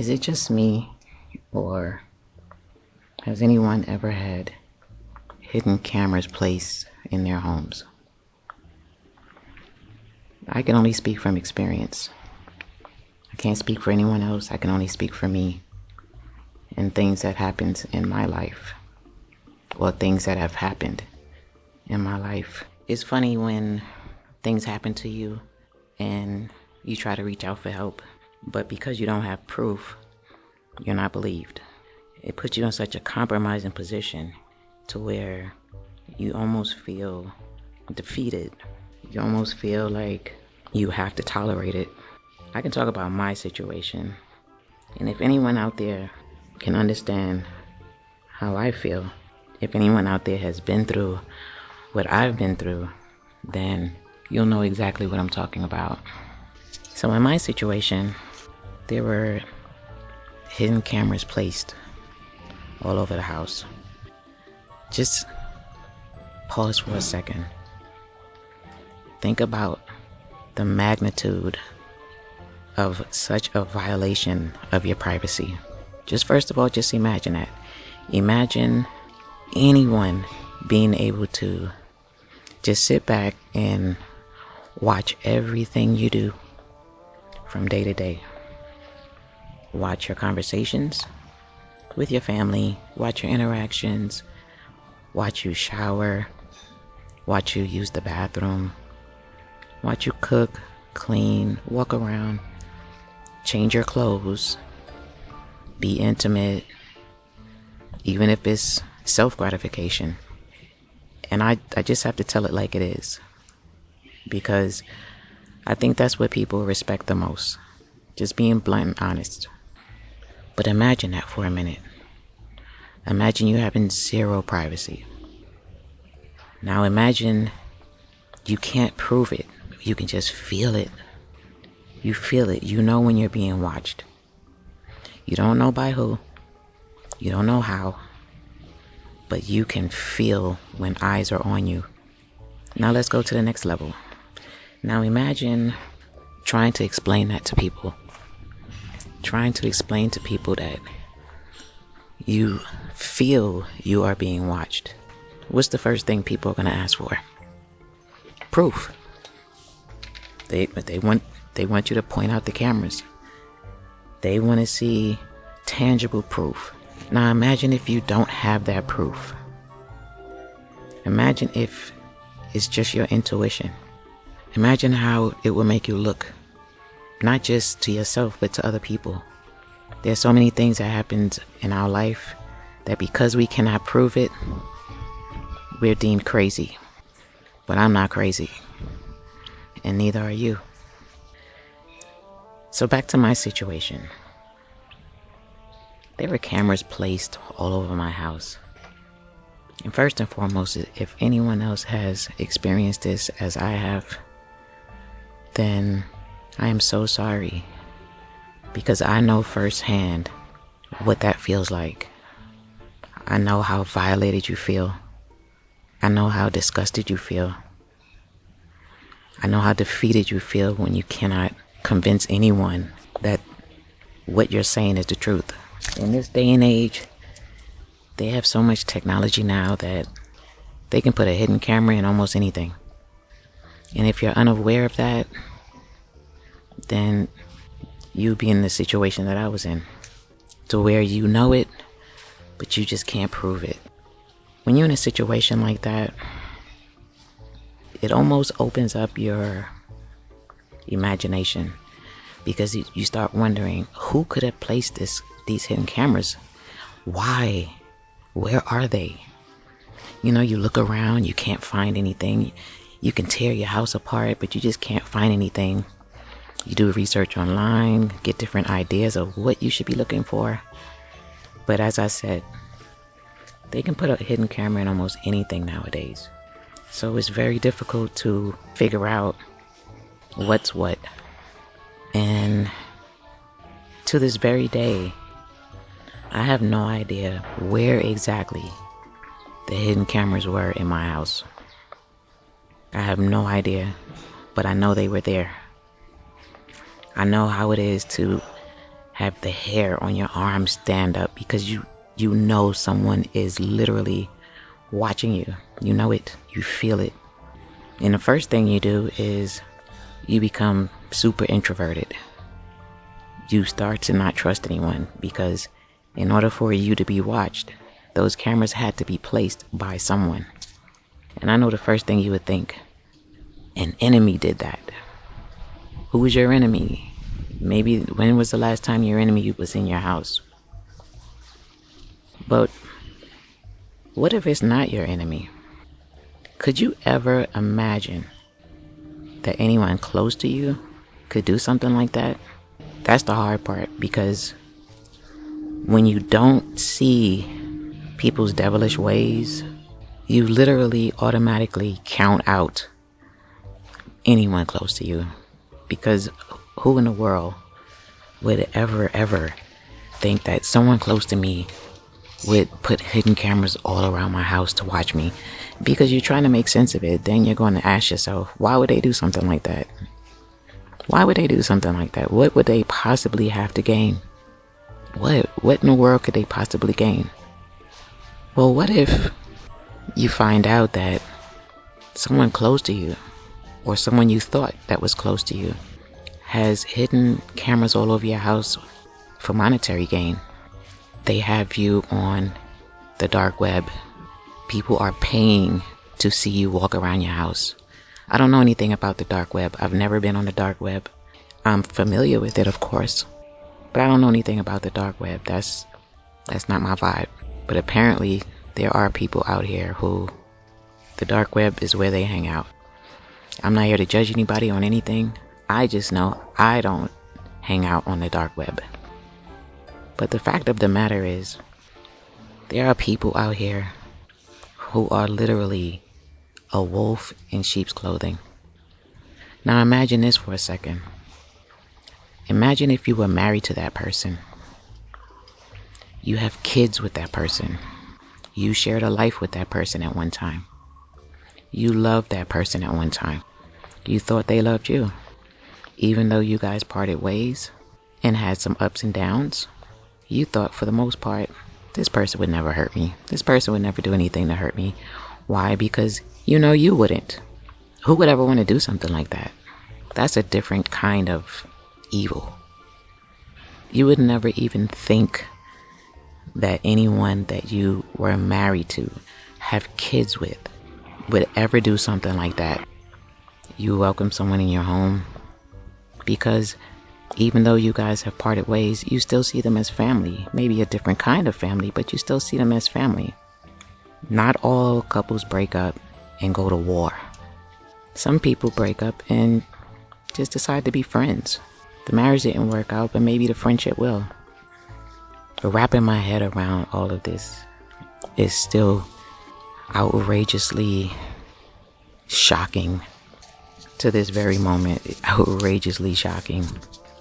Is it just me, or has anyone ever had hidden cameras placed in their homes? I can only speak from experience. I can't speak for anyone else. I can only speak for me and things that happened in my life, or things that have happened in my life. It's funny when things happen to you and you try to reach out for help, but because you don't have proof, you're not believed. It puts you in such a compromising position to where you almost feel defeated. You almost feel like you have to tolerate it. I can talk about my situation, and if anyone out there can understand how I feel, if anyone out there has been through what I've been through, then you'll know exactly what I'm talking about. So in my situation, there were hidden cameras placed all over the house. Just pause for a second. Think about the magnitude of such a violation of your privacy. Just first of all, just imagine that. Imagine anyone being able to just sit back and watch everything you do from day to day. Watch your conversations with your family, watch your interactions, watch you shower, watch you use the bathroom, watch you cook, clean, walk around, change your clothes, be intimate, even if it's self-gratification. And I just have to tell it like it is, because I think that's what people respect the most, just being blunt and honest. But imagine that for a minute. Imagine you having zero privacy. Now imagine you can't prove it. You can just feel it. You feel it. You know when you're being watched. You don't know by who. You don't know how. But you can feel when eyes are on you. Now let's go to the next level. Now imagine trying to explain that to people. Trying to explain to people that you feel you are being watched. What's the first thing people are going to ask for? Proof. They want you to point out the cameras. They want to see tangible proof. Now imagine if you don't have that proof. Imagine if it's just your intuition. Imagine how it will make you look, not just to yourself, but to other people. There's so many things that happen in our life that because we cannot prove it, we're deemed crazy. But I'm not crazy, and neither are you. So back to my situation. There were cameras placed all over my house. And first and foremost, if anyone else has experienced this as I have, then I am so sorry, because I know firsthand what that feels like. I know how violated you feel. I know how disgusted you feel. I know how defeated you feel when you cannot convince anyone that what you're saying is the truth. In this day and age, they have so much technology now that they can put a hidden camera in almost anything. And if you're unaware of that, then you'll be in the situation that I was in, to where you know it, but you just can't prove it. When you're in a situation like that, it almost opens up your imagination, because you start wondering, who could have placed these hidden cameras? Why? Where are they? You know, you look around, you can't find anything. You can tear your house apart, but you just can't find anything. You do research online, get different ideas of what you should be looking for. But as I said, they can put a hidden camera in almost anything nowadays. So it's very difficult to figure out what's what. And to this very day, I have no idea where exactly the hidden cameras were in my house. I have no idea, but I know they were there. I know how it is to have the hair on your arms stand up because you know someone is literally watching you. You know it. You feel it. And the first thing you do is you become super introverted. You start to not trust anyone because in order for you to be watched, those cameras had to be placed by someone. And I know the first thing you would think, an enemy did that. Who was your enemy? Maybe when was the last time your enemy was in your house? But what if it's not your enemy? Could you ever imagine that anyone close to you could do something like that? That's the hard part, because when you don't see people's devilish ways, you literally automatically count out anyone close to you. Because who in the world would ever think that someone close to me would put hidden cameras all around my house to watch me? Because you're trying to make sense of it. Then you're going to ask yourself, why would they do something like that? Why would they do something like that? What would they possibly have to gain? What in the world could they possibly gain? Well, what if you find out that someone close to you, or someone you thought that was close to you, has hidden cameras all over your house for monetary gain? They have you on the dark web. People are paying to see you walk around your house. I don't know anything about the dark web. I've never been on the dark web. I'm familiar with it, of course, but I don't know anything about the dark web. That's not my vibe. But apparently there are people out here who the dark web is where they hang out. I'm not here to judge anybody on anything. I just know I don't hang out on the dark web. But the fact of the matter is, there are people out here who are literally a wolf in sheep's clothing. Now imagine this for a second. Imagine if you were married to that person. You have kids with that person. You shared a life with that person at one time. You loved that person at one time. You thought they loved you. Even though you guys parted ways and had some ups and downs, you thought for the most part, this person would never hurt me. This person would never do anything to hurt me. Why? Because you know you wouldn't. Who would ever want to do something like that? That's a different kind of evil. You would never even think that anyone that you were married to, have kids with, would ever do something like that. You welcome someone in your home because even though you guys have parted ways, you still see them as family. Maybe a different kind of family, but you still see them as family. Not all couples break up and go to war. Some people break up and just decide to be friends. The marriage didn't work out, but maybe the friendship will. But wrapping my head around all of this is still outrageously shocking to this very moment. Outrageously shocking.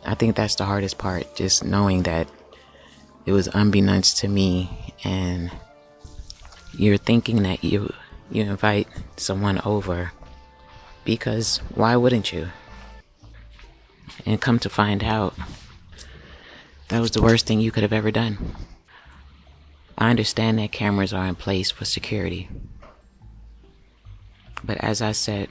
I think that's the hardest part, just knowing that it was unbeknownst to me, and you're thinking that you invite someone over because why wouldn't you? And come to find out, that was the worst thing you could have ever done. I understand that cameras are in place for security, but as I said,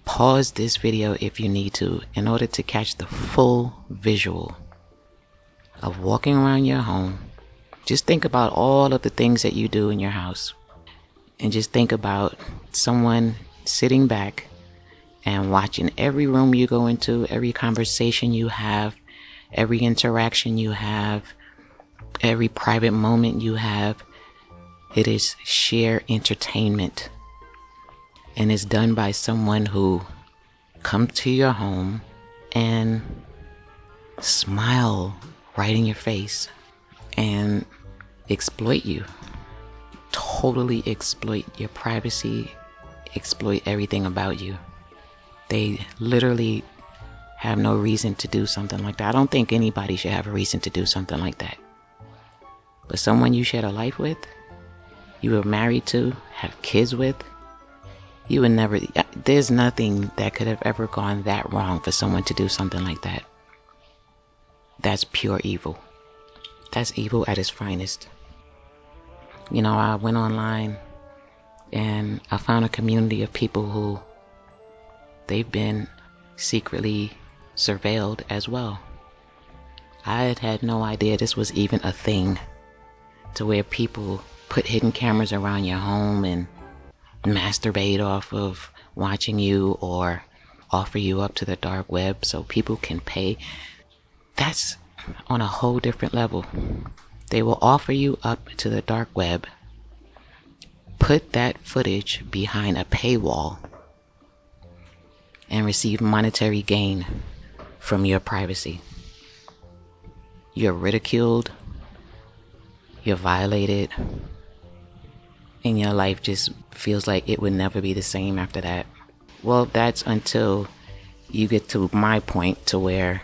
pause this video if you need to in order to catch the full visual of walking around your home. Just think about all of the things that you do in your house, and just think about someone sitting back and watching every room you go into, every conversation you have, every interaction you have, every private moment you have. It is sheer entertainment, and it's done by someone who comes to your home and smile right in your face and exploit you. Totally exploit your privacy, exploit everything about you. They literally have no reason to do something like that. I don't think anybody should have a reason to do something like that. But someone you shared a life with, you were married to, have kids with, you would never, there's nothing that could have ever gone that wrong for someone to do something like that. That's pure evil. That's evil at its finest. You know, I went online and I found a community of people who they've been secretly surveilled as well. I had no idea this was even a thing, to where people put hidden cameras around your home and masturbate off of watching you, or offer you up to the dark web so people can pay. That's on a whole different level. They will offer you up to the dark web, put that footage behind a paywall, and receive monetary gain from your privacy. You're ridiculed, you're violated, and your life just feels like it would never be the same after that. Well, that's until you get to my point, to where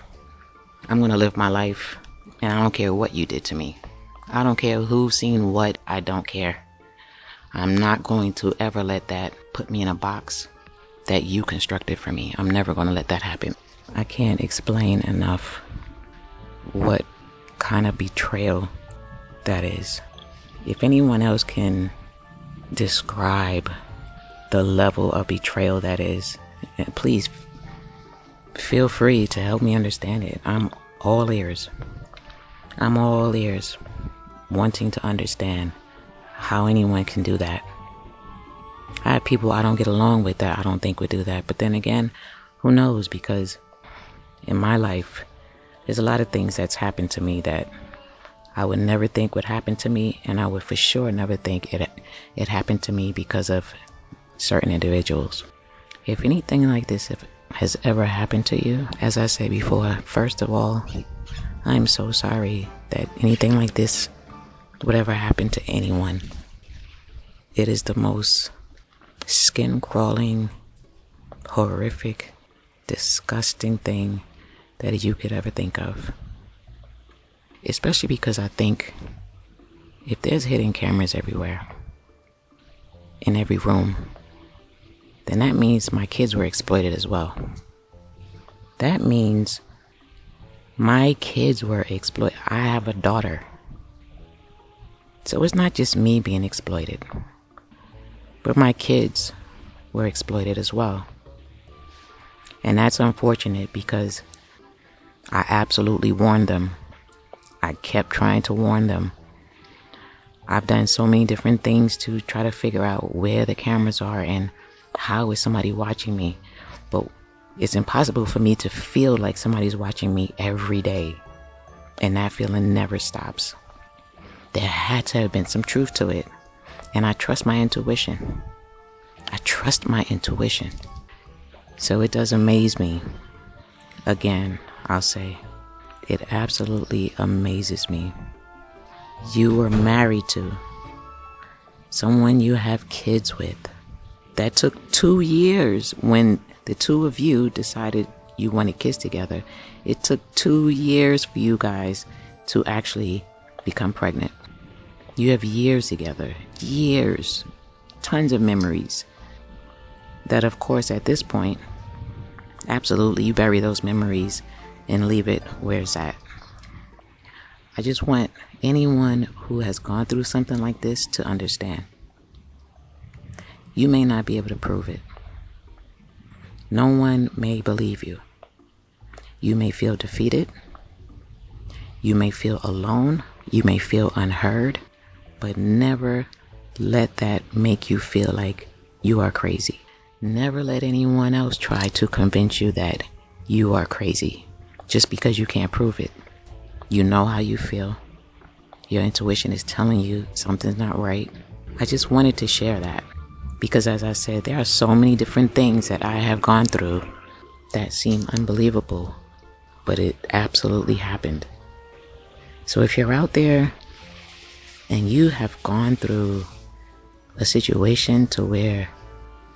I'm gonna live my life and I don't care what you did to me. I don't care who's seen what, I don't care. I'm not going to ever let that put me in a box that you constructed for me. I'm never gonna let that happen. I can't explain enough what kind of betrayal that is. If anyone else can describe the level of betrayal that is, please feel free to help me understand it. I'm all ears. I'm all ears, wanting to understand how anyone can do that. I have people I don't get along with that I don't think would do that. But then again, who knows? Because in my life, there's a lot of things that's happened to me that I would never think would happen to me, and I would for sure never think it happened to me because of certain individuals. If anything like this has ever happened to you, as I said before, first of all, I'm so sorry that anything like this would ever happen to anyone. It is the most skin-crawling, horrific, disgusting thing that you could ever think of. Especially because I think if there's hidden cameras everywhere, in every room, then that means my kids were exploited as well. That means my kids were exploited. I have a daughter. So it's not just me being exploited, but my kids were exploited as well. And that's unfortunate because I absolutely warned them. I kept trying to warn them. I've done so many different things to try to figure out where the cameras are and how is somebody watching me. But it's impossible for me to feel like somebody's watching me every day. And that feeling never stops. There had to have been some truth to it. And I trust my intuition. I trust my intuition. So it does amaze me. Again, I'll say, it absolutely amazes me. You were married to someone you have kids with. That took 2 years when the two of you decided you wanted kids together. It took 2 years for you guys to actually become pregnant. You have years together. Years. Tons of memories. That, of course, at this point, absolutely, you bury those memories and leave it where it's at. I just want anyone who has gone through something like this to understand. You may not be able to prove it. No one may believe you. You may feel defeated. You may feel alone. You may feel unheard. But never let that make you feel like you are crazy. Never let anyone else try to convince you that you are crazy just because you can't prove it. You know how you feel. Your intuition is telling you something's not right. I just wanted to share that because, as I said, there are so many different things that I have gone through that seem unbelievable, but it absolutely happened. So if you're out there and you have gone through a situation to where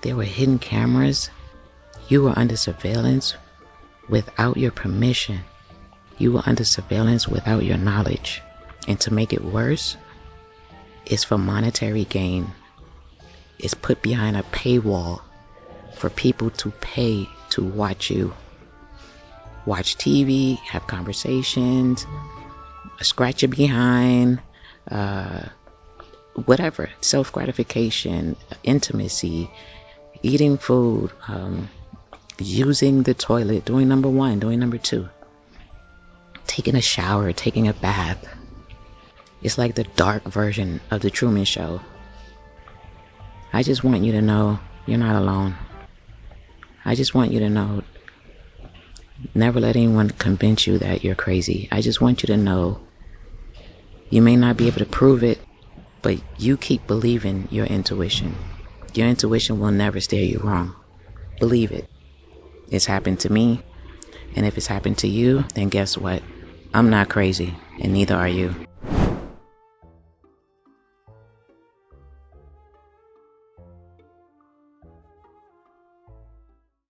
there were hidden cameras, you were under surveillance without your permission, you were under surveillance without your knowledge, and to make it worse, it's for monetary gain. It's put behind a paywall for people to pay to watch you. watch TV, have conversations, scratch your behind, whatever, self-gratification, intimacy, eating food, using the toilet, doing number one, doing number two, taking a shower, taking a bath. It's like the dark version of the Truman Show. I just want you to know you're not alone. I just want you to know, never let anyone convince you that you're crazy. I just want you to know, you may not be able to prove it, but you keep believing your intuition. Your intuition will never steer you wrong. Believe it. It's happened to me, and if it's happened to you, then guess what? I'm not crazy, and neither are you.